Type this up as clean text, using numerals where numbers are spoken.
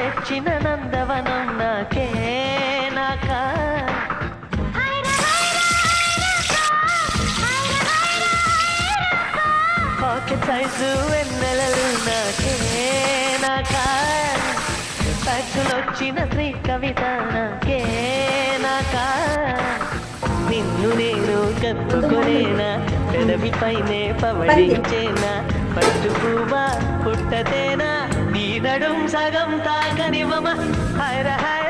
తెచ్చిన నందవనం నాకే నాకా పాకెట్ సైజు వెన్నెలలు నాకే నాకా పచ్చులొచ్చిన శ్రీ కవిత నాకే నాకా నిన్ను నేను కత్తుకొనేనా పెదవి పైనే పవళించేనా పట్టు పువ్వా పుట్టతేనా నీ నడుం సగం తాకనివ్వమా హాయ్ హాయ్